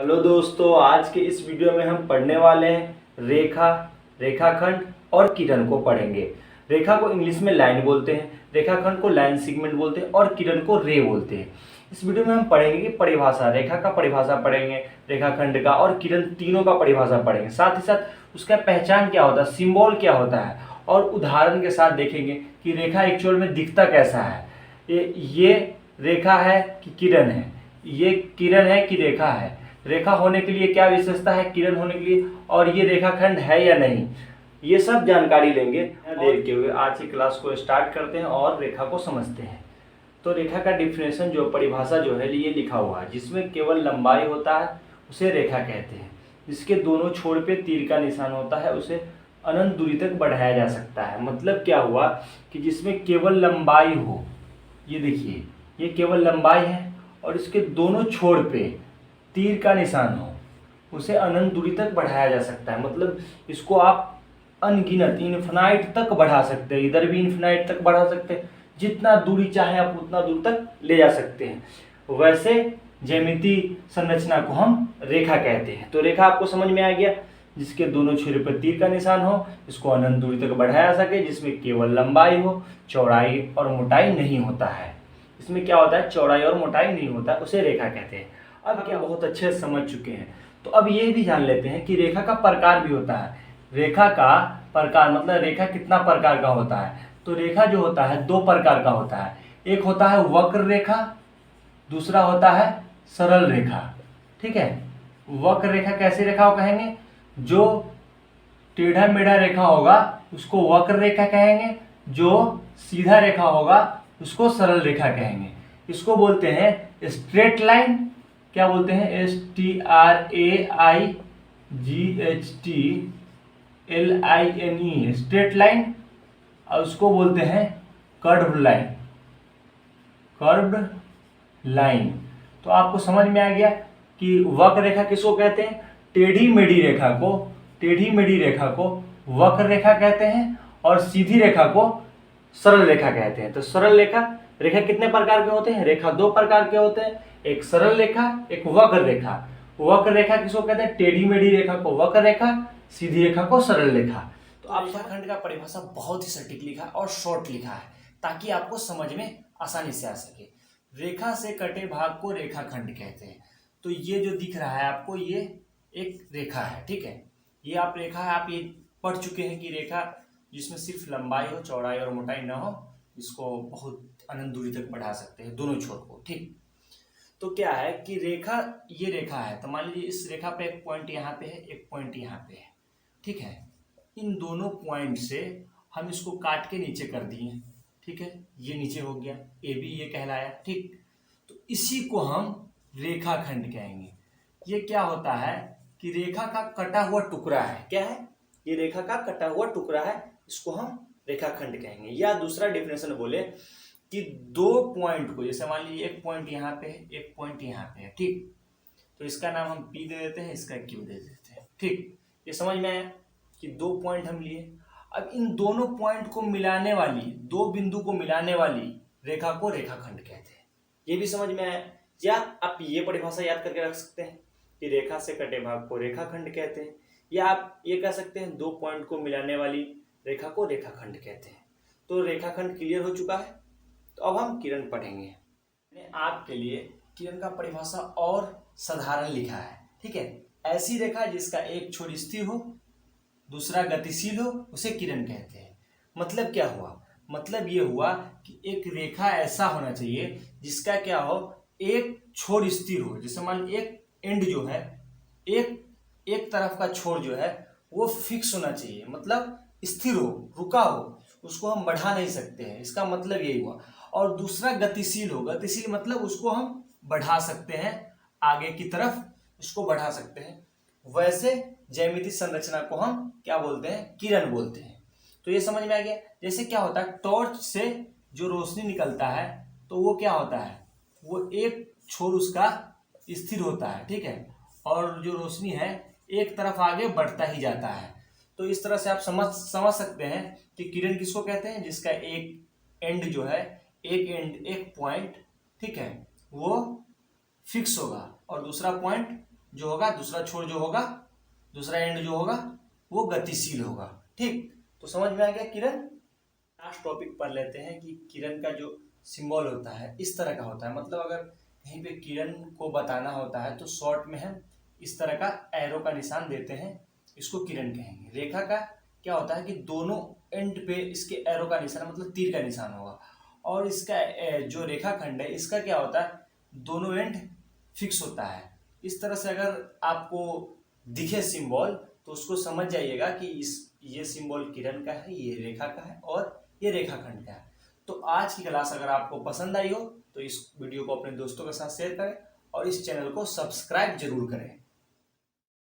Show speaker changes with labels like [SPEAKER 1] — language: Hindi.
[SPEAKER 1] हेलो दोस्तों, आज के इस वीडियो में हम पढ़ने वाले हैं रेखा, रेखाखंड और किरण को पढ़ेंगे। रेखा को इंग्लिश में लाइन बोलते हैं, रेखाखंड को लाइन सेगमेंट बोलते हैं और किरण को रे बोलते हैं। इस वीडियो में हम पढ़ेंगे कि परिभाषा, रेखा का परिभाषा पढ़ेंगे, रेखाखंड का और किरण, तीनों का परिभाषा पढ़ेंगे। साथ ही साथ उसका पहचान क्या होता है, सिंबल क्या होता है, और उदाहरण के साथ देखेंगे कि रेखा एक्चुअल में दिखता कैसा है। ये रेखा है कि किरण है, ये किरण है कि रेखा है, रेखा होने के लिए क्या विशेषता है किरण होने के लिए, और ये रेखाखंड है या नहीं, ये सब जानकारी लेंगे। देर के हुए आज की क्लास को स्टार्ट करते हैं और रेखा को समझते हैं। तो रेखा का डिफिनेशन, जो परिभाषा जो है ये लिखा हुआ है, जिसमें केवल लंबाई होता है उसे रेखा कहते हैं। जिसके दोनों छोर पे तीर का निशान होता है उसे अनंत दूरी तक बढ़ाया जा सकता है। मतलब क्या हुआ कि जिसमें केवल लंबाई हो, ये देखिए ये केवल लंबाई है और इसके दोनों छोर पे तीर का निशान हो, उसे अनंत दूरी तक बढ़ाया जा सकता है। मतलब इसको आप अनगिनत इन्फिनाइट तक बढ़ा सकते हैं, इधर भी इन्फिनाइट तक बढ़ा सकते हैं, जितना दूरी चाहे आप उतना दूर तक ले जा सकते हैं। वैसे ज्यामितीय संरचना को हम रेखा कहते हैं। तो रेखा आपको समझ में आ गया, जिसके दोनों छोर पर तीर का निशान हो, इसको अनंत दूरी तक बढ़ाया जा सके, जिसमें केवल लंबाई हो, चौड़ाई और मोटाई नहीं होता है। इसमें क्या होता है, चौड़ाई और मोटाई नहीं होता, उसे रेखा कहते हैं। अब क्या बहुत अच्छे से समझ चुके हैं, तो अब ये भी जान लेते हैं कि रेखा का प्रकार भी होता है। रेखा का प्रकार मतलब रेखा कितना प्रकार का होता है। तो रेखा जो होता है दो प्रकार का होता है, एक होता है वक्र रेखा, दूसरा होता है सरल रेखा। ठीक है, वक्र रेखा कैसी रेखा को कहेंगे, जो टेढ़ा मेढ़ा रेखा होगा उसको वक्र रेखा कहेंगे, जो सीधा रेखा होगा उसको सरल रेखा कहेंगे। इसको बोलते हैं स्ट्रेट लाइन, क्या बोलते हैं, STRAIGHTLINE, स्ट्रेट लाइन। और उसको बोलते हैं कर्व्ड लाइन, कर्व्ड लाइन। तो आपको समझ में आ गया कि वक्र रेखा किसको कहते हैं, टेढ़ी मेढ़ी रेखा को, टेढ़ी मेढ़ी रेखा को वक्र रेखा कहते हैं और सीधी रेखा को सरल रेखा कहते हैं। तो सरल रेखा, रेखा कितने प्रकार के होते हैं, रेखा दो प्रकार के होते हैं, एक सरल रेखा, एक वक्र रेखा। वक्र रेखा किसको कहते हैं, टेढ़ी मेढ़ी रेखा को वक्र रेखा, सीधी रेखा को सरल रेखा। तो आप रेखाखंड का परिभाषा बहुत ही सटीक लिखा है और शॉर्ट लिखा है, ताकि आपको समझ में आसानी से आ सके। रेखा से कटे भाग को रेखाखंड कहते हैं। तो ये जो दिख रहा है आपको, ये एक रेखा है, ठीक है, ये आप रेखा है, आप ये पढ़ चुके हैं कि रेखा जिसमें सिर्फ लंबाई हो, चौड़ाई और मोटाई ना हो, इसको बहुत अनंत दूरी तक बढ़ा सकते हैं, दोनों छोर को। ठीक, तो क्या है कि रेखा, ये रेखा है, तो मान लीजिए इस रेखा पे एक पॉइंट यहाँ पे है, एक पॉइंट यहाँ पे है, ठीक है। इन दोनों पॉइंट से हम इसको काट के नीचे कर दिए, ठीक है, ये नीचे हो गया, ए बी ये कहलाया, ठीक। तो इसी को हम रेखाखंड कहेंगे। ये क्या होता है कि रेखा का कटा हुआ टुकड़ा है, क्या है, ये रेखा का कटा हुआ टुकड़ा है, इसको हम रेखाखंड कहेंगे। या दूसरा डेफिनेशन बोले कि दो पॉइंट को, जैसे मान लीजिए एक पॉइंट यहाँ पे है, एक पॉइंट यहाँ पे है, ठीक, तो इसका नाम हम P दे देते हैं, इसका Q दे देते हैं, ठीक। ये समझ में आया कि दो पॉइंट हम लिए। अब इन दोनों पॉइंट को मिलाने वाली, दो बिंदु को मिलाने वाली रेखा को रेखाखंड कहते हैं। ये भी समझ में आया। या आप ये परिभाषा याद करके रख सकते हैं कि रेखा से कटे भाग को रेखाखंड कहते हैं, या आप ये कह सकते हैं दो पॉइंट को मिलाने वाली रेखा को रेखाखंड कहते हैं। तो रेखाखंड क्लियर हो चुका है। तो अब हम किरण पढ़ेंगे। मैंने आपके लिए किरण का परिभाषा और साधारण लिखा है, ठीक है। ऐसी रेखा जिसका एक छोर स्थिर हो, दूसरा गतिशील हो, उसे किरण कहते हैं। मतलब क्या हुआ, मतलब ये हुआ कि एक रेखा ऐसा होना चाहिए जिसका क्या हो, एक छोर स्थिर हो। जैसे मान एक एंड जो है, एक तरफ का छोर जो है वो फिक्स होना चाहिए, मतलब स्थिर हो, रुका हो, उसको हम बढ़ा नहीं सकते हैं, इसका मतलब यही हुआ। और दूसरा गतिशील हो, गतिशील मतलब उसको हम बढ़ा सकते हैं, आगे की तरफ उसको बढ़ा सकते हैं। वैसे ज्यामितीय संरचना को हम क्या बोलते हैं, किरण बोलते हैं। तो ये समझ में आ गया। जैसे क्या होता है, टॉर्च से जो रोशनी निकलता है तो वो क्या होता है, वो एक छोर उसका स्थिर होता है, ठीक है, और जो रोशनी है एक तरफ आगे बढ़ता ही जाता है। तो इस तरह से आप समझ सकते हैं कि किरण किसको कहते हैं, जिसका एक एंड जो है, एक पॉइंट, ठीक है, वो फिक्स होगा और दूसरा पॉइंट जो होगा, दूसरा छोर जो होगा, दूसरा एंड जो होगा वो गतिशील होगा। ठीक, तो समझ में आ गया किरण। लास्ट टॉपिक पढ़ लेते हैं कि किरण का जो सिंबल होता है इस तरह का होता है। मतलब अगर कहीं पे किरण को बताना होता है तो शॉर्ट में हम इस तरह का एरो का निशान देते हैं, इसको किरण कहेंगे। रेखा का क्या होता है कि दोनों एंड पे इसके एरो का निशान मतलब तीर का निशान होगा। और इसका जो रेखाखंड है इसका क्या होता है, दोनों एंड फिक्स होता है। इस तरह से अगर आपको दिखे सिंबल तो उसको समझ जाइएगा कि ये सिंबल किरण का है, ये रेखा का है और ये रेखाखंड का है। तो आज की क्लास अगर आपको पसंद आई हो तो इस वीडियो को अपने दोस्तों के साथ शेयर करें और इस चैनल को सब्सक्राइब जरूर करें।